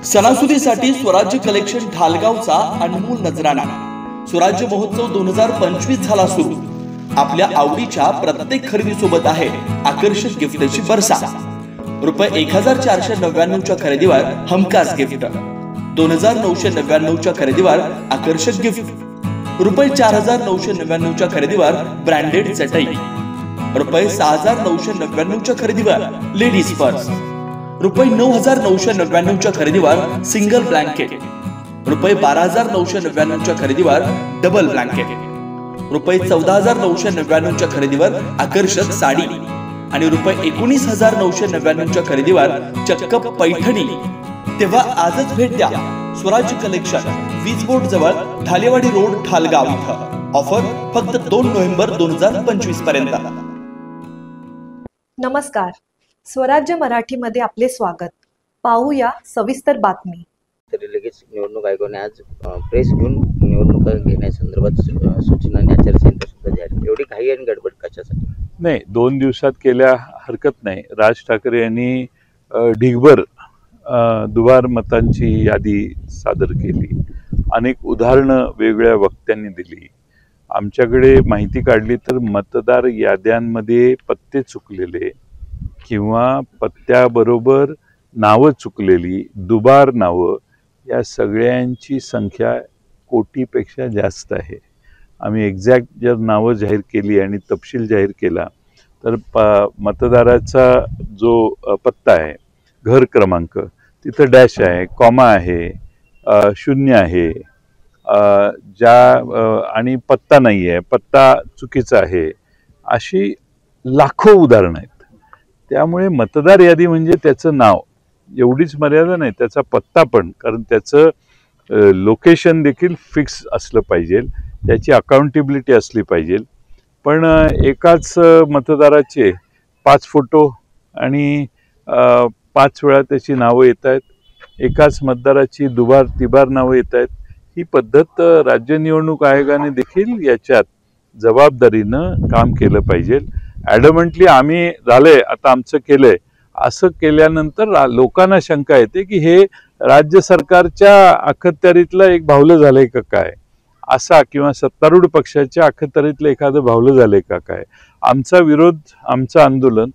सणासुदीसाठी स्वराज्य कलेक्शन ढालगावचा अनमोल नजराणा। स्वराज्य महोत्सव 2025 झाला सुरू। आपल्या आवडीच्या प्रत्येक खरेदीसोबत आहे आकर्षक गिफ्टची बरसा। रुपये 1499 च्या खरेदीवर हमखास गिफ्ट, 2999 च्या खरेदीवर आकर्षक गिफ्ट, रुपये 4999 च्या खरेदीवर ब्रँडेड चटई, रुपये 6999 च्या खरेदीवर लेडीज पर्स, रुपये 9999 च्या खरेदीवर सिंगल ब्लँकेट, रुपये 12999 च्या खरेदीवर डबल ब्लँकेट, रुपये 14999 च्या खरेदीवर आकर्षक साडी आणि रुपये 19999 च्या खरेदीवर चक्क पैठणी। तेव्हा आजच भेट द्या स्वराज्य कलेक्शन, वीज बोर्ड जवळ, ढालेवाडी रोड, ढालगाव इथं। ऑफर फक्त 2 नोव्हेंबर 2025 पर्यंत। नमस्कार, स्वराज्य मराठीमध्ये आपले स्वागत। पाहूया सविस्तर बातमी। तरी लगेच निवडणूक आयोगाने आज प्रेस घेऊन निवडणुका घेण्यासंदर्भात सूचना आणि आचारसंहिता सुद्धा जाहीर। एवढी घाई आणि गडबड कशासाठी? नाही, 2 दिवसात केल्या हरकत नाही। राज ठाकरे यांनी ढिगभर दुबार मतांची यादी सादर केली, अनेक उदाहरणं वेगळ्या वक्त्यांनी दिली। आमच्याकडे माहिती काढली तर मतदार याद्यांमध्ये पत्ते चुकलेले किंवा पत्त्याबरोबर नावं चुकलेली, दुबार नावं, या सगळ्यांची संख्या कोटीपेक्षा जास्त आहे। आम्ही एक्झॅक्ट जर नावं जाहीर केली आणि तपशील जाहीर केला तर मतदाराचा जो पत्ता आहे, घर क्रमांक, तिथं डॅश आहे, कॉमा आहे, शून्य आहे, आणि पत्ता नाही आहे, पत्ता चुकीचा आहे, अशी लाखो उदाहरणं आहेत। त्यामुळे मतदार यादी म्हणजे त्याचं नाव एवढीच मर्यादा नाही, त्याचा पत्ता पण, कारण त्याचं लोकेशन देखील फिक्स असलं पाहिजे, त्याची अकाउंटेबिलिटी असली पाहिजे। पण एकाच मतदाराचे 5 फोटो आणि 5 वेळा त्याची नावं येत आहेत, एकाच मतदाराची दुबार तिबार नावं येत आहेत। ही पद्धत राज्य निवडणूक आयोगाने देखील याच्यात जबाबदारीनं काम केलं पाहिजे। ॲडमंटली आम्ही झालंय, आता आमचं केलंय असं केल्यानंतर लोकांना शंका येते की हे राज्य सरकारच्या अखत्यारीतलं एक भावलं झालंय का काय, असा, किंवा सत्तारूढ पक्षाच्या अखत्यारीतलं एखादं भावलं झालंय का काय। आमचा विरोध, आमचं आंदोलन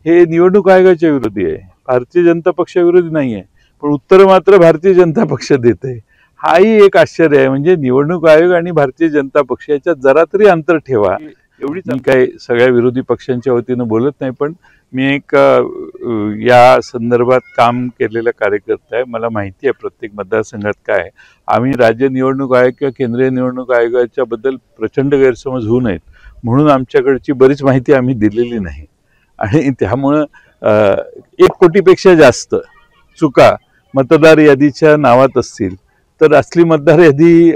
हे निवडणूक आयोगाच्या विरोधी आहे, भारतीय जनता पक्षाविरोधी नाही आहे, पण उत्तर मात्र भारतीय जनता पक्ष देते। हाही एक आश्चर्य आहे। म्हणजे निवडणूक आयोग आणि भारतीय जनता पक्ष याच्यात जरा तरी अंतर ठेवा। एवढीच, मी काही सगळ्या विरोधी पक्षांच्या वतीनं बोलत नाही, पण मी एक या संदर्भात काम केलेला कार्यकर्ता आहे, मला माहिती आहे प्रत्येक मतदारसंघात काय आहे। आम्ही राज्य निवडणूक आयोग किंवा केंद्रीय निवडणूक आयोगाच्या बद्दल प्रचंड गैरसमज होऊ नयेत म्हणून आमच्याकडची बरीच माहिती आम्ही दिलेली नाही, आणि त्यामुळं 1 कोटीपेक्षा जास्त चुका मतदार यादीच्या नावात असतील तर असली मतदार यादी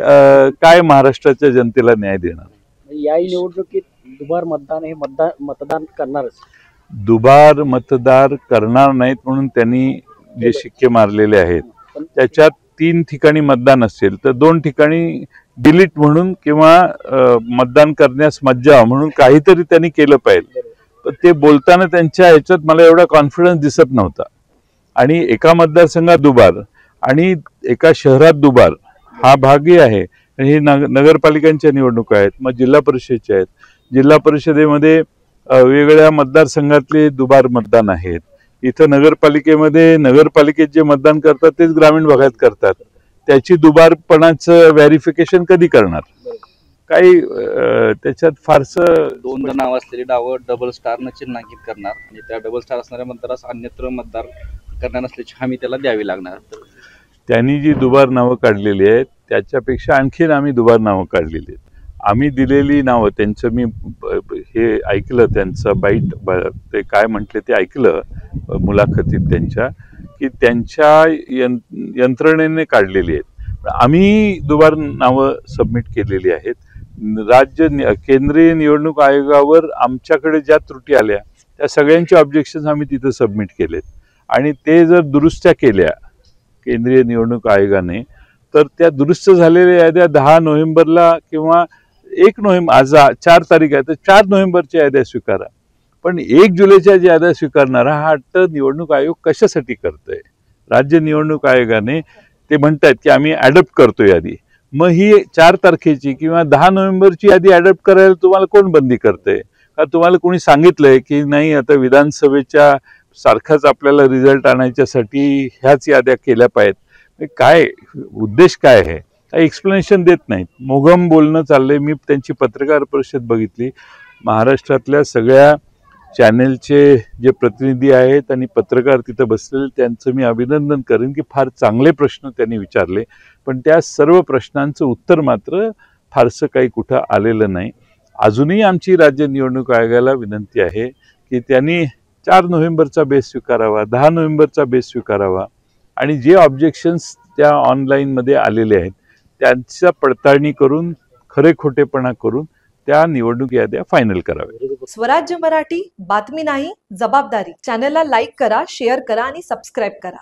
काय महाराष्ट्राच्या जनतेला न्याय देणार? या निवडणुकीत दुबार मतदान हे मतदान करणारच, दुबार मतदार करणार नाहीत म्हणून त्यांनी जे शिक्के मारलेले आहेत त्याच्यात 3 ठिकाणी मतदान असेल तर 2 ठिकाणी डिलीट म्हणून किंवा मतदान करण्यास मज्जा म्हणून काहीतरी त्यांनी केलं पाहिजे। पण ते बोलताना त्यांच्या ह्याच्यात मला एवढा कॉन्फिडन्स दिसत नव्हता। आणि एका मतदारसंघात दुबार आणि एका शहरात दुबार हा भागही आहे। हे नगरपालिकांच्या निवडणुका आहेत, मग जिल्हा परिषदेच्या आहेत। जिल्हा परिषदेमध्ये वेगवेगळ्या मतदारसंघातले दुबार मतदान आहेत। इथं नगरपालिकेमध्ये नगरपालिकेत जे मतदान करतात तेच ग्रामीण भागात करतात, त्याची दुबारपणाचं व्हेरिफिकेशन कधी करणार? काही त्याच्यात फारसं 2 नाव असलेली डावं डबल स्टारनं चिन्हांकित करणार आणि त्या डबल स्टार असणाऱ्या मतदारास अन्यत्र मतदार करणार नसल्याची हमी त्याला द्यावी लागणार। त्यांनी जी दुबार नावं काढलेली आहेत त्याच्यापेक्षा आणखीन आम्ही दुबार नावं काढलेली आहेत। आम्ही दिलेली नावं, त्यांचं मी हे ऐकलं, त्यांचं बाईट, ते काय म्हटले ते ऐकलं मुलाखतीत त्यांच्या, की त्यांच्या यंत्रणेने काढलेली आहेत। आम्ही दुबार नावं सबमिट केलेली आहेत। केंद्रीय निवडणूक आयोगावर आमच्याकडे ज्या त्रुटी आल्या त्या सगळ्यांचे ऑब्जेक्शन्स आम्ही तिथं सबमिट केलेत, आणि ते जर दुरुस्त्या केल्या केंद्रीय निवडणूक आयोगाने तर त्या दुरुस्त झालेल्या याद्या 10 नोव्हेंबरला किंवा 1 नोव्हेंबर, आज 4 तारीख आहे तर 4 नोव्हेंबरच्या याद्या स्वीकारा। पण 1 जुलैच्या याद्या स्वीकारणारा हा हट्ट निवडणूक आयोग कशासाठी करतोय? राज्य निवडणूक आयोगाने ते म्हणतात की आम्ही ॲडॉप्ट करतो यादी. मग ही 4 तारखेची किंवा 10 नोव्हेंबरची यादी ॲडॉप्ट करायला तुम्हाला कोण बंदी करते? का तुम्हाला कोणी सांगितलंय की नाही आता विधानसभेच्या सारखाच आपल्याला रिझल्ट आणायच्यासाठी ह्याच याद्या केल्या पाहिजेत? काय उद्देश काय आहे? काही एक्सप्लेनेशन देत नाहीत. मोघम बोलणं चाललंय. मी त्यांची पत्रकार परिषद बघितली. महाराष्ट्रातल्या सगळ्या चॅनेलचे जे प्रतिनिधी आहेत आणि पत्रकार तिथं बसलेले त्यांचं मी अभिनंदन करेन की फार चांगले प्रश्न त्यांनी विचारले, पण त्या सर्व प्रश्नांचं उत्तर मात्र फारसं काही कुठं आलेलं नाही. अजूनही आमची राज्य निवडणूक आयोगाला विनंती आहे की त्यांनी 4 नोव्हेंबरचा बेस स्वीकारावा, 10 नोव्हेंबरचा बेस स्वीकारावा आणि जे ऑब्जेक्शन्स त्या ऑनलाईनमध्ये आलेले आहेत त्यांच्या पडताळणी करून खरे खोटेपणा करून त्या निवडणूक याद्या फायनल कराव्या. स्वराज्य मराठी, बातमी नाही जबाबदारी. चॅनलला लाईक करा, शेअर करा आणि सबस्क्राईब करा.